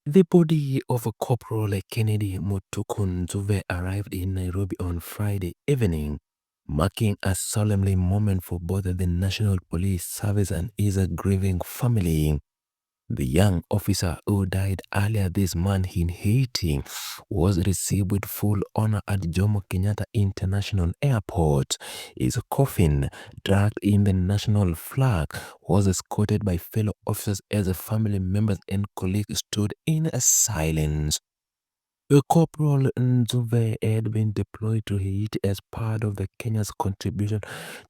The body of Corporal Kennedy Mutuku arrived in Nairobi on Friday evening, marking a solemn moment for both the National Police Service and his grieving family. The young officer who died earlier this month in Haiti was received with full honor at Jomo Kenyatta International Airport. His coffin, dragged in the national flag, was escorted by fellow officers as family members and colleagues stood in silence. Corporal Nzuve had been deployed to Haiti as part of the Kenya's contribution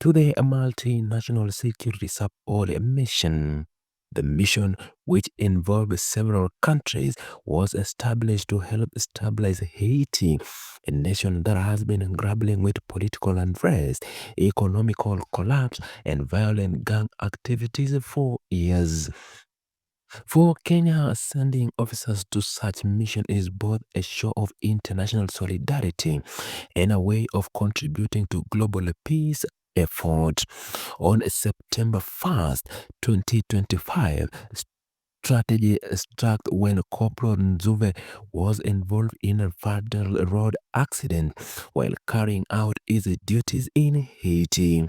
to the multinational security support mission. The mission, which involved several countries, was established to help stabilize Haiti, a nation that has been grappling with political unrest, economical collapse, and violent gang activities for years. For Kenya, sending officers to such mission is both a show of international solidarity and a way of contributing to global peace effort. On September 1st, 2025, strategy struck when Corporal Nzuve was involved in a fatal road accident while carrying out his duties in Haiti.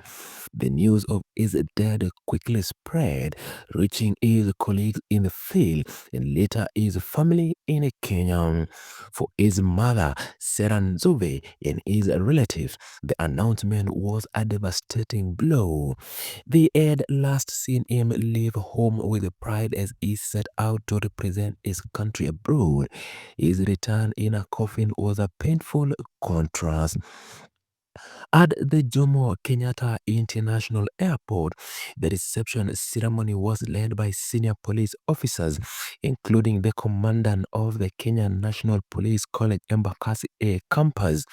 The news of his death quickly spread, reaching his colleagues in the field and later his family in Kenya. For his mother, Sarah Nzuve, and his relatives, the announcement was a devastating blow. They had last seen him leave home with pride as he set out to represent his country abroad. His return in a coffin was a painful contrast. At the Jomo Kenyatta International Airport, the reception ceremony was led by senior police officers, including the commandant of the Kenyan National Police College Embakasi A campus,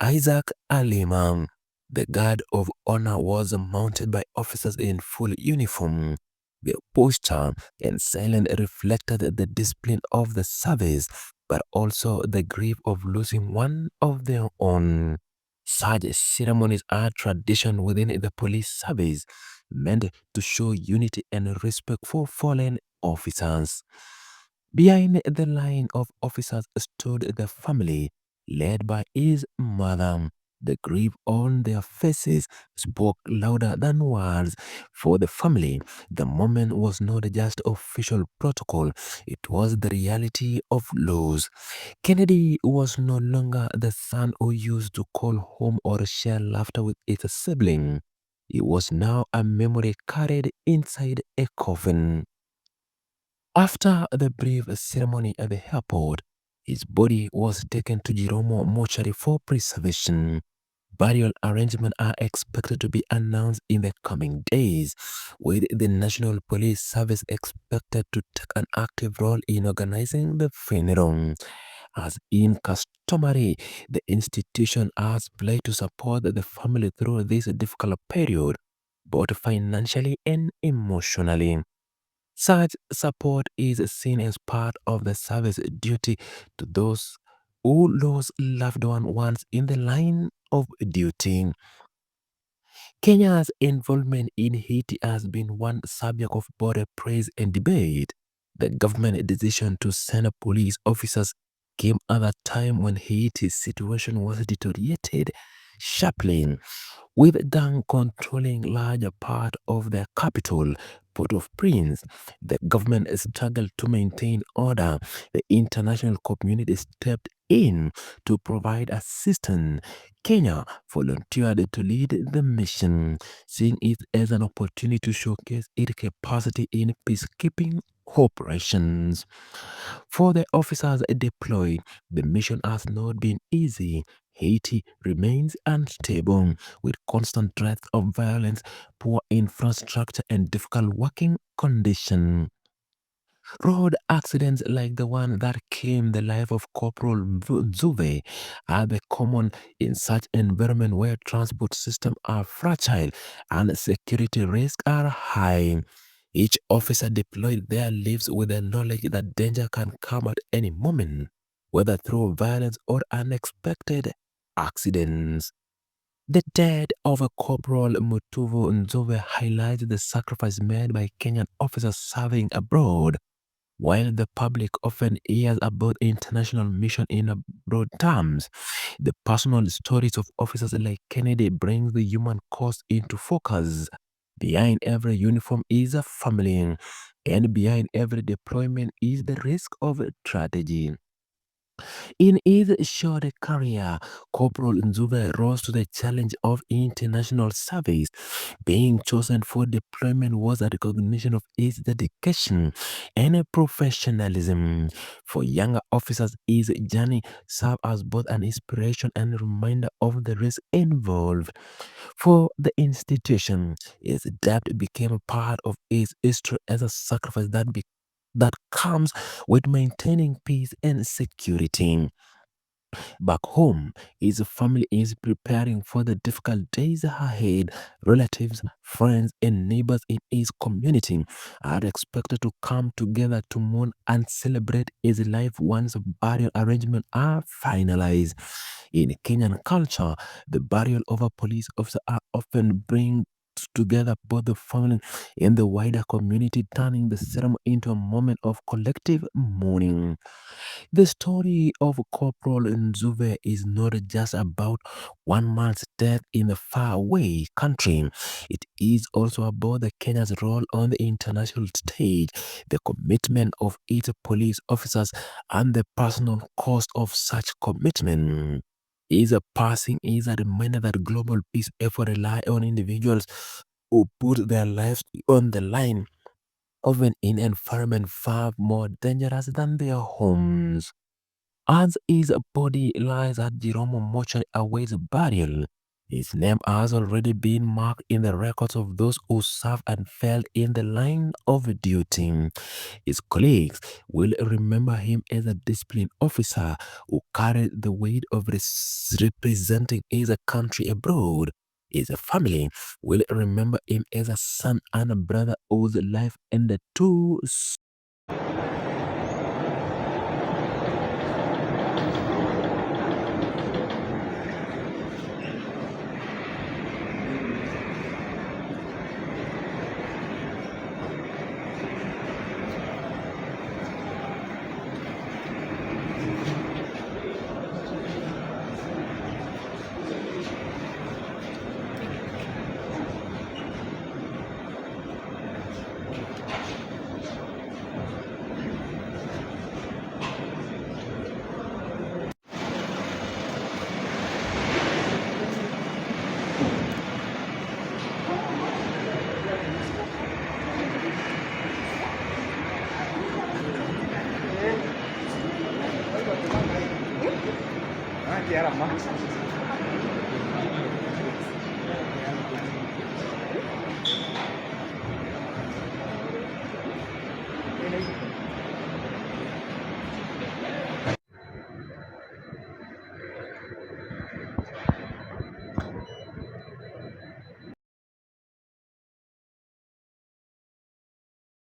Isaac Alima. The guard of honor was mounted by officers in full uniform. Their posture and silence reflected the discipline of the service, but also the grief of losing one of their own. Such ceremonies are tradition within the police service, meant to show unity and respect for fallen officers. Behind the line of officers stood the family, led by his mother. The grief on their faces spoke louder than words. For the family, the moment was not just official protocol, it was the reality of loss. Kennedy was no longer the son who used to call home or share laughter with his sibling. He was now a memory carried inside a coffin. After the brief ceremony at the airport, his body was taken to Jiromo mortuary for preservation. Burial arrangements are expected to be announced in the coming days, with the National Police Service expected to take an active role in organizing the funeral. As in customary, the institution has pledged to support the family through this difficult period, both financially and emotionally. Such support is seen as part of the service duty to those who lost loved ones in the line of duty. Kenya's involvement in Haiti has been one subject of both praise and debate. The government decision to send police officers came at a time when Haiti's situation was deteriorated sharply, with Dang controlling larger part of their capital, Port-au-Prince. The government struggled to maintain order. The international community stepped in to provide assistance. Kenya volunteered to lead the mission, seeing it as an opportunity to showcase its capacity in peacekeeping operations. For the officers deployed, the mission has not been easy. Haiti remains unstable, with constant threats of violence, poor infrastructure, and difficult working conditions. Road accidents like the one that claimed the life of Corporal Zuve are the common in such environment where transport systems are fragile and security risks are high. Each officer deployed there lives with the knowledge that danger can come at any moment, whether through violence or unexpected accidents. The death of a Corporal Mutuku Nzove highlights the sacrifice made by Kenyan officers serving abroad. While the public often hears about international mission in broad terms, the personal stories of officers like Kennedy bring the human cost into focus. Behind every uniform is a family, and behind every deployment is the risk of tragedy. In his short career, Corporal Nzuve rose to the challenge of international service. Being chosen for deployment was a recognition of his dedication and professionalism. For younger officers, his journey served as both an inspiration and a reminder of the risk involved. For the institution, his death became a part of its history as a sacrifice that comes with maintaining peace and security. Back home, his family is preparing for the difficult days ahead. Relatives, friends, and neighbors in his community are expected to come together to mourn and celebrate his life once burial arrangements are finalized. In Kenyan culture, the burial of a police officer are often brings together both the family and the wider community, turning the ceremony into a moment of collective mourning. The story of Corporal Nzuve is not just about one man's death in a faraway country. It is also about the Kenya's role on the international stage, the commitment of its police officers, and the personal cost of such commitment. His passing is a reminder that global peace effort rely on individuals who put their lives on the line, often in environment far more dangerous than their homes. As his body lies at Jerome mortuary awaits burial, his name has already been marked in the records of those who served and fell in the line of duty. His colleagues will remember him as a disciplined officer who carried the weight of representing his country abroad. His family will remember him as a son and a brother whose life ended too.